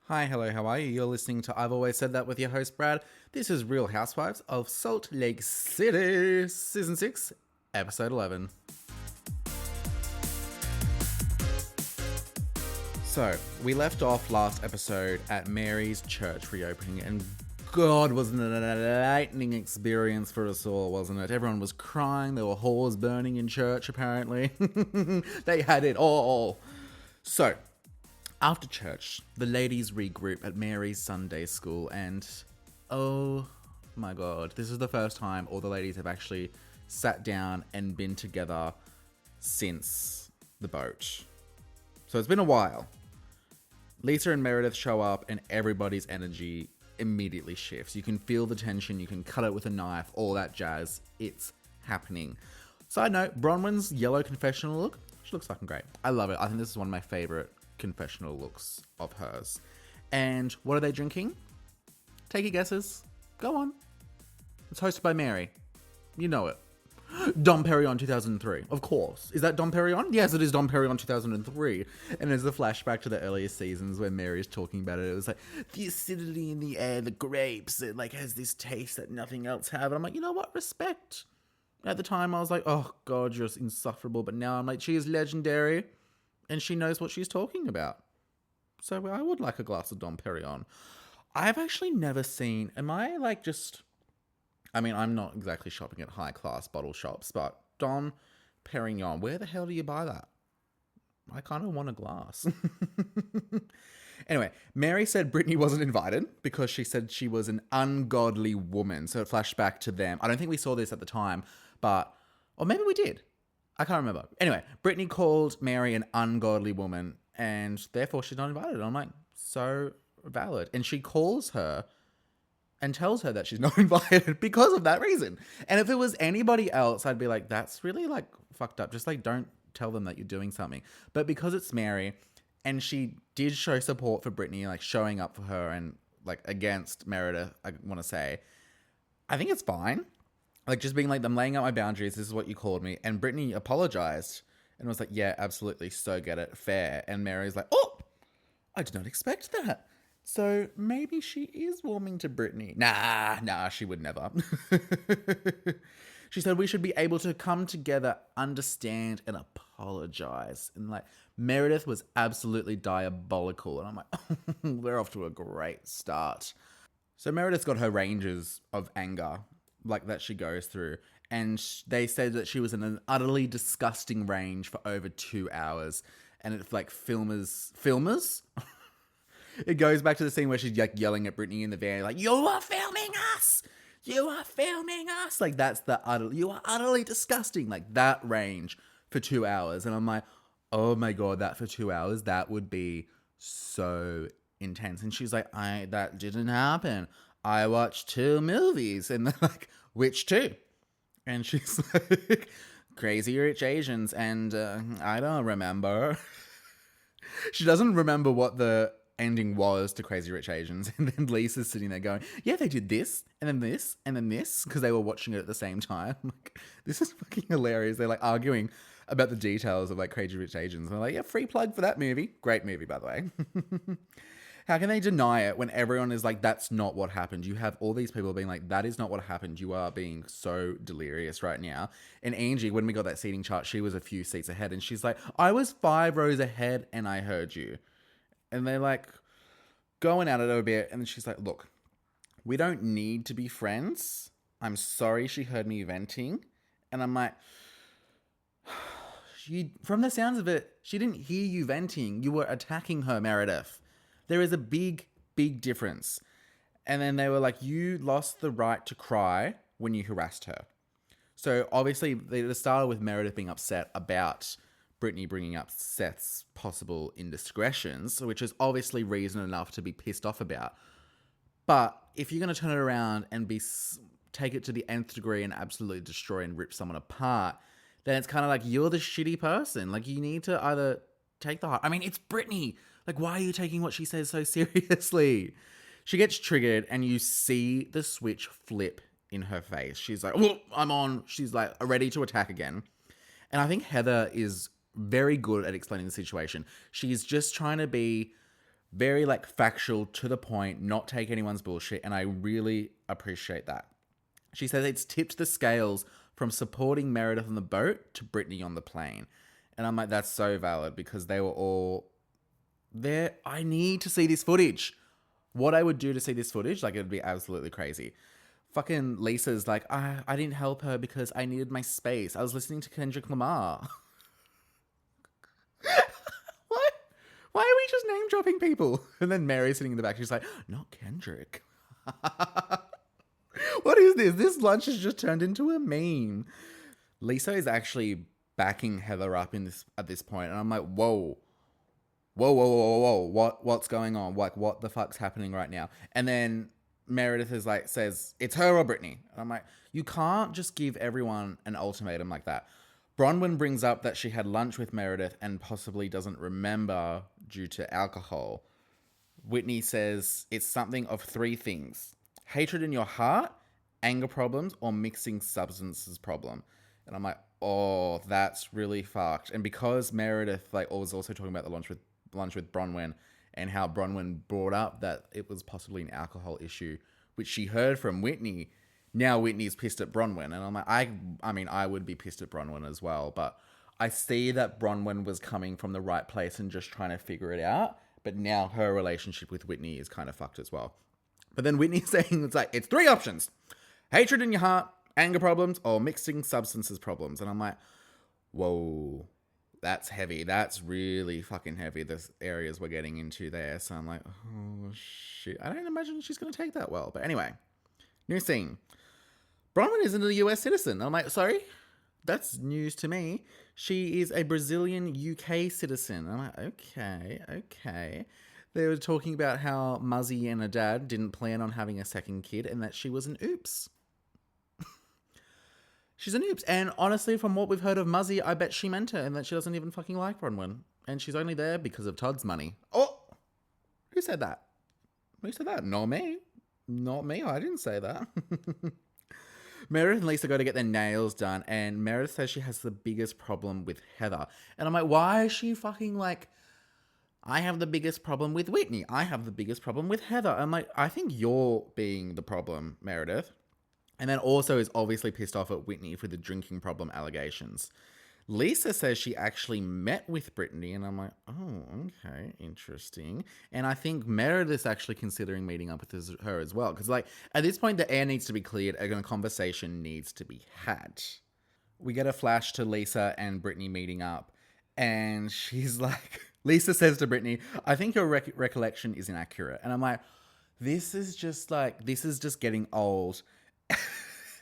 Hi, hello, how are you? You're listening to I've Always Said That with your host, Brad. This is Real Housewives of Salt Lake City, Season 6, Episode 11. So, we left off last episode at Mary's church reopening, and God, wasn't it a lightning experience for us all, wasn't it? Everyone was crying, there were whores burning in church, apparently. They had it all. So, after church, the ladies regroup at Mary's Sunday school, and oh my God, this is the first time all the ladies have actually sat down and been together since the boat. So it's been a while. Lisa and Meredith show up, and everybody's energy immediately shifts. You can feel the tension, you can cut it with a knife, all that jazz. It's happening. Side note, Bronwyn's yellow confessional look, she looks fucking great. I love it. I think this is one of my favorite confessional looks of hers. And what are they drinking? Take your guesses. Go on. It's hosted by Mary. You know it. Dom Perignon 2003. Of course. Is that Dom Perignon? Yes, it is Dom Perignon 2003. And there's a flashback to the earlier seasons where Mary's talking about it. It was like, the acidity in the air, the grapes, it like has this taste that nothing else have. And I'm like, you know what? Respect. At the time, I was like, oh God, you're insufferable. But now I'm like, she is legendary. And she knows what she's talking about. So I would like a glass of Dom Perignon. I've actually never seen... Am I like just... I mean, I'm not exactly shopping at high-class bottle shops, but Dom Perignon, where the hell do you buy that? I kind of want a glass. Anyway, Mary said Brittany wasn't invited because she said she was an ungodly woman. So it flashed back to them. I don't think we saw this at the time, but... Or maybe we did. I can't remember. Anyway, Brittany called Mary an ungodly woman, and therefore she's not invited. And I'm like, so valid. And she calls her and tells her that she's not invited because of that reason. And if it was anybody else, I'd be like, that's really like fucked up. Just like, don't tell them that you're doing something. But because it's Mary, and she did show support for Brittany, like showing up for her and like against Meredith, I want to say, I think it's fine. Like, just being like, I'm laying out my boundaries. This is what you called me. And Brittany apologized and was like, yeah, absolutely. So get it. Fair. And Mary's like, oh, I did not expect that. So maybe she is warming to Brittany. Nah, she would never. She said we should be able to come together, understand, and apologize. And like, Meredith was absolutely diabolical. And I'm like, we're off to a great start. So Meredith's got her ranges of anger like that she goes through, and they said that she was in an utterly disgusting range for over 2 hours, and it's like filmers it goes back to the scene where she's like yelling at Brittany in the van like, you are filming us, like that's the you are utterly disgusting, like that range for 2 hours. And I'm like, oh my God, that for 2 hours, that would be so intense. And she's like, that didn't happen. I watched 2 movies. And they're like, which 2? And she's like, Crazy Rich Asians. And I don't remember. She doesn't remember what the ending was to Crazy Rich Asians. And then Lisa's sitting there going, yeah, they did this, and then this, and then this, because they were watching it at the same time. Like, this is fucking hilarious. They're like arguing about the details of like Crazy Rich Asians. And I'm like, yeah, free plug for that movie. Great movie, by the way. How can they deny it when everyone is like, that's not what happened? You have all these people being like, that is not what happened. You are being so delirious right now. And Angie, when we got that seating chart, she was a few seats ahead. And she's like, I was 5 rows ahead and I heard you. And they're like going at it a bit. And she's like, look, we don't need to be friends. I'm sorry she heard me venting. And I'm like, from the sounds of it, she didn't hear you venting. You were attacking her, Meredith. There is a big, big difference. And then they were like, you lost the right to cry when you harassed her. So obviously they started with Meredith being upset about Brittany bringing up Seth's possible indiscretions, which is obviously reason enough to be pissed off about. But if you're going to turn it around and take it to the nth degree and absolutely destroy and rip someone apart, then it's kind of like, you're the shitty person. Like, you need to either take the heart. I mean, it's Brittany. Like, why are you taking what she says so seriously? She gets triggered and you see the switch flip in her face. She's like, oh, I'm on. She's like ready to attack again. And I think Heather is very good at explaining the situation. She's just trying to be Very like factual, to the point, not take anyone's bullshit. And I really appreciate that. She says it's tipped the scales from supporting Meredith on the boat to Brittany on the plane. And I'm like, that's so valid because they were all there. I need to see this footage. What I would do to see this footage, like, it'd be absolutely crazy. Fucking Lisa's like, I didn't help her because I needed my space. I was listening to Kendrick Lamar. What? Why are we just name dropping people? And then Mary's sitting in the back. She's like, not Kendrick. What is this? This lunch has just turned into a meme. Lisa is actually backing Heather up at this point, and I'm like, whoa, what's going on? Like, what the fuck's happening right now? And then Meredith is like, says it's her or Brittany, and I'm like, you can't just give everyone an ultimatum like that. Bronwyn brings up that she had lunch with Meredith and possibly doesn't remember due to alcohol. Whitney says it's something of three things: hatred in your heart, anger problems, or mixing substances problem. And I'm like, oh, that's really fucked. And because Meredith was also talking about the lunch with Bronwyn and how Bronwyn brought up that it was possibly an alcohol issue, which she heard from Whitney. Now Whitney's pissed at Bronwyn. And I'm like, I mean, I would be pissed at Bronwyn as well. But I see that Bronwyn was coming from the right place and just trying to figure it out. But now her relationship with Whitney is kind of fucked as well. But then Whitney's saying it's three options: hatred in your heart, anger problems, or mixing substances problems. And I'm like, whoa, that's heavy. That's really fucking heavy, the areas we're getting into there. So I'm like, oh, shit. I don't imagine she's going to take that well. But anyway, new scene. Bronwyn isn't a US citizen. I'm like, sorry? That's news to me. She is a Brazilian UK citizen. I'm like, okay. They were talking about how Muzzy and her dad didn't plan on having a second kid and that she was an oops. She's an oops. And honestly, from what we've heard of Muzzy, I bet she meant it and that she doesn't even fucking like Bronwyn. And she's only there because of Todd's money. Oh! Who said that? Who said that? Not me. Not me. I didn't say that. Meredith and Lisa go to get their nails done, and Meredith says she has the biggest problem with Heather. And I'm like, why is she fucking like, I have the biggest problem with Whitney. I have the biggest problem with Heather. I'm like, I think you're being the problem, Meredith. And then also is obviously pissed off at Whitney for the drinking problem allegations. Lisa says she actually met with Brittany, and I'm like, oh, okay, interesting. And I think Meredith's actually considering meeting up with her as well. Because, like, at this point, the air needs to be cleared and a conversation needs to be had. We get a flash to Lisa and Brittany meeting up, and she's like, Lisa says to Brittany, I think your recollection is inaccurate. And I'm like, this is just getting old.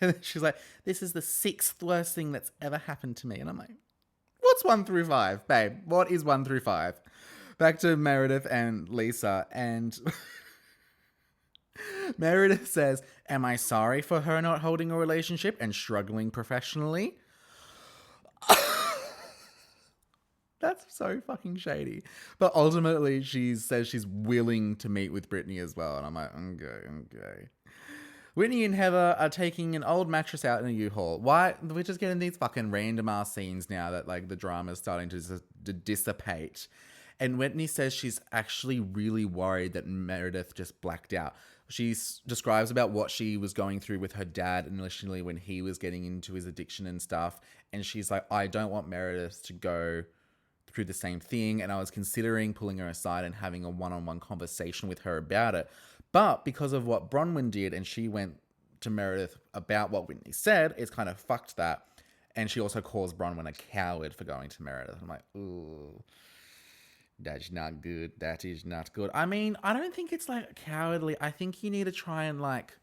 And she's like, this is the 6th worst thing that's ever happened to me. And I'm like, what's 1 through 5, babe? What is 1 through 5? Back to Meredith and Lisa. And Meredith says, am I sorry for her not holding a relationship and struggling professionally? That's so fucking shady. But ultimately, she says she's willing to meet with Brittany as well. And I'm like, okay. Whitney and Heather are taking an old mattress out in a U-Haul. Why? We're just getting these fucking random ass scenes now that like the drama's starting to dissipate. And Whitney says she's actually really worried that Meredith just blacked out. She describes about what she was going through with her dad initially when he was getting into his addiction and stuff. And she's like, I don't want Meredith to go through the same thing. And I was considering pulling her aside and having a one-on-one conversation with her about it. But because of what Bronwyn did and she went to Meredith about what Whitney said, it's kind of fucked that. And she also calls Bronwyn a coward for going to Meredith. I'm like, ooh, that's not good. That is not good. I mean, I don't think it's like cowardly. I think you need to try and like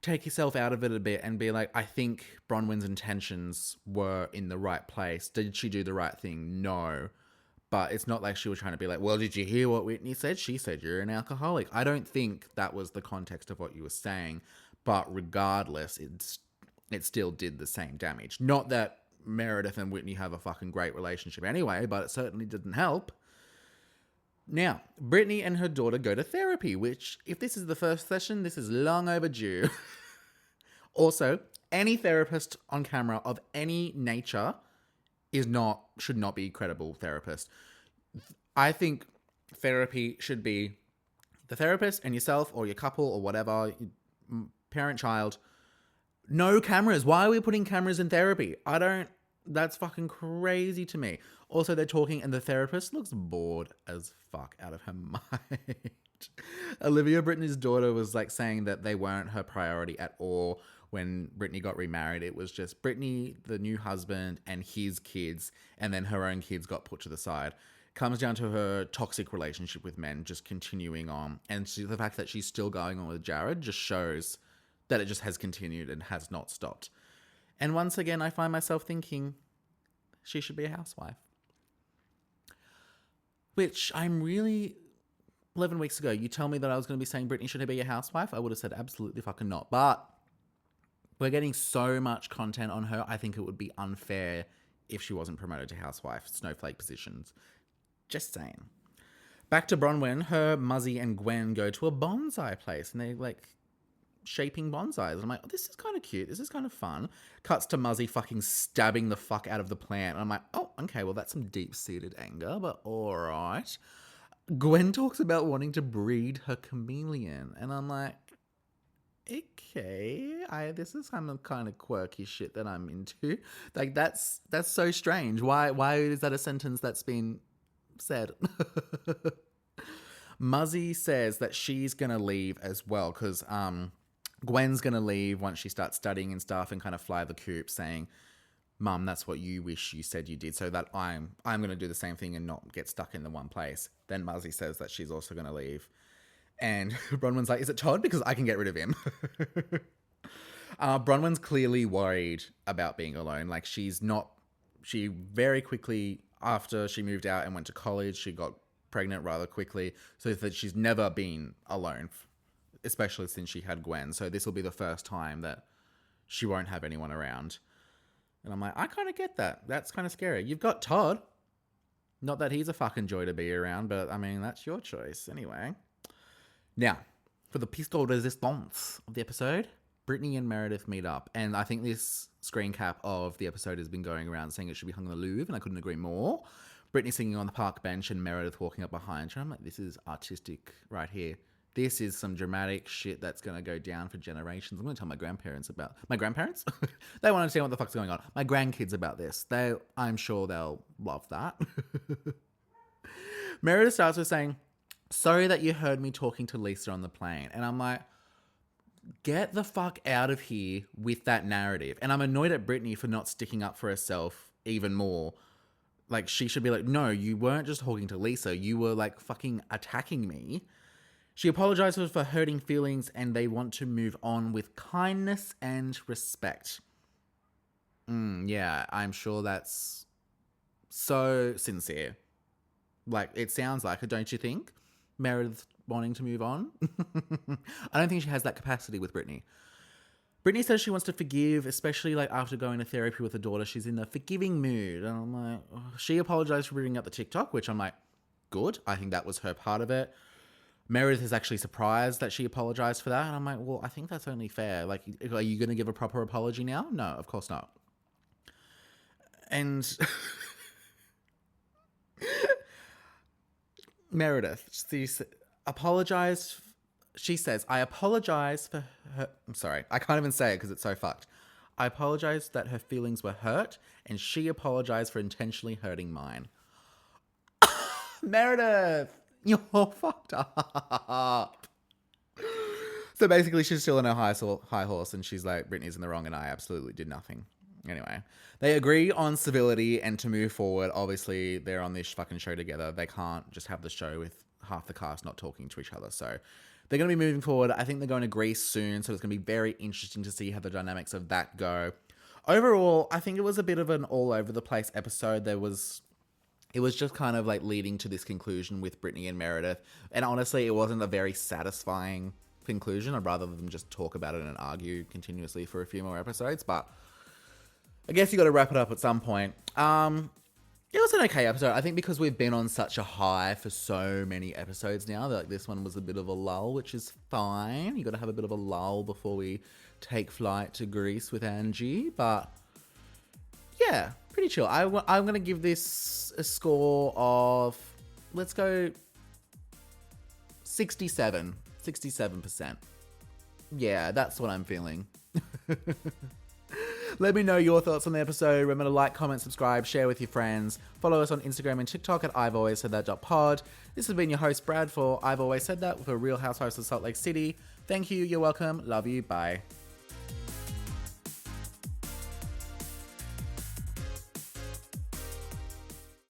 take yourself out of it a bit and be like, I think Bronwyn's intentions were in the right place. Did she do the right thing? No. But it's not like she was trying to be like, well, did you hear what Whitney said? She said you're an alcoholic. I don't think that was the context of what you were saying. But regardless, it still did the same damage. Not that Meredith and Whitney have a fucking great relationship anyway, but it certainly didn't help. Now, Brittany and her daughter go to therapy, which, if this is the first session, this is long overdue. Also, any therapist on camera of any nature should not be a credible therapist. I think therapy should be the therapist and yourself or your couple or whatever, parent, child. No cameras. Why are we putting cameras in therapy? That's fucking crazy to me. Also, they're talking and the therapist looks bored as fuck out of her mind. Olivia Brittany's daughter was like saying that they weren't her priority at all when Brittany got remarried. It was just Brittany, the new husband, and his kids, and then her own kids got put to the side. Comes down to her toxic relationship with men just continuing on. And the fact that she's still going on with Jared just shows that it just has continued and has not stopped. And once again, I find myself thinking she should be a housewife. Which I'm really... 11 weeks ago, you tell me that I was going to be saying Brittany should be a housewife. I would have said absolutely fucking not. But we're getting so much content on her. I think it would be unfair if she wasn't promoted to housewife, snowflake positions. Just saying. Back to Bronwyn, her Muzzy and Gwen go to a bonsai place and they like shaping bonsais. And I'm like, oh, this is kind of cute. This is kind of fun. Cuts to Muzzy fucking stabbing the fuck out of the plant. And I'm like, oh, okay, well, that's some deep-seated anger, but all right. Gwen talks about wanting to breed her chameleon. And I'm like, okay, this is some kind of quirky shit that I'm into. Like, that's so strange. Why is that a sentence that's been said? Muzzy says that she's going to leave as well because Gwen's going to leave once she starts studying and stuff and kind of fly the coop saying, Mum, that's what you wish you said you did, so that I'm going to do the same thing and not get stuck in the one place. Then Muzzy says that she's also going to leave. And Bronwyn's like, is it Todd? Because I can get rid of him. Bronwyn's clearly worried about being alone. Like, she very quickly, after she moved out and went to college, she got pregnant rather quickly. So that she's never been alone, especially since she had Gwen. So this will be the first time that she won't have anyone around. And I'm like, I kind of get that. That's kind of scary. You've got Todd. Not that he's a fucking joy to be around, but I mean, that's your choice anyway. Now, for the piece de resistance of the episode, Brittany and Meredith meet up. And I think this screen cap of the episode has been going around saying it should be hung in the Louvre, and I couldn't agree more. Brittany singing on the park bench and Meredith walking up behind her. I'm like, this is artistic right here. This is some dramatic shit that's going to go down for generations. I'm going to tell my grandparents about... My grandparents? They want to understand what the fuck's going on. My grandkids about this. I'm sure they'll love that. Meredith starts with saying, sorry that you heard me talking to Lisa on the plane. And I'm like, get the fuck out of here with that narrative. And I'm annoyed at Brittany for not sticking up for herself even more. Like, she should be like, no, you weren't just talking to Lisa. You were, like, fucking attacking me. She apologizes for hurting feelings and they want to move on with kindness and respect. Yeah, I'm sure that's so sincere. Like, it sounds like it, don't you think? Meredith wanting to move on. I don't think she has that capacity with Brittany. Brittany says she wants to forgive, especially like after going to therapy with her daughter. She's in the forgiving mood. And I'm like, oh. She apologized for bringing up the TikTok, which I'm like, good. I think that was her part of it. Meredith is actually surprised that she apologized for that. And I'm like, well, I think that's only fair. Like, are you going to give a proper apology now? No, of course not. And Meredith, she apologized. She says, I apologize for her. I'm sorry. I can't even say it because it's so fucked. I apologize that her feelings were hurt and she apologized for intentionally hurting mine. Meredith, you're fucked up. So basically she's still in her high horse and she's like, Brittany's in the wrong and I absolutely did nothing. Anyway, they agree on civility and to move forward. Obviously, they're on this fucking show together. They can't just have the show with half the cast not talking to each other. So they're going to be moving forward. I think they're going to Greece soon. So it's going to be very interesting to see how the dynamics of that go. Overall, I think it was a bit of an all over the place episode. It was just kind of like leading to this conclusion with Brittany and Meredith. And honestly, it wasn't a very satisfying conclusion. I'd rather them just talk about it and argue continuously for a few more episodes. But I guess you got to wrap it up at some point. It was an okay episode. I think because we've been on such a high for so many episodes now, that like this one was a bit of a lull, which is fine. You got to have a bit of a lull before we take flight to Greece with Angie. But yeah, pretty chill. I'm going to give this a score of, let's go 67%. Yeah, that's what I'm feeling. Let me know your thoughts on the episode. Remember to like, comment, subscribe, share with your friends. Follow us on Instagram and TikTok at I've Always Said That.pod. This has been your host, Brad, for I've Always Said That with a Real Housewives of Salt Lake City. Thank you. You're welcome. Love you. Bye.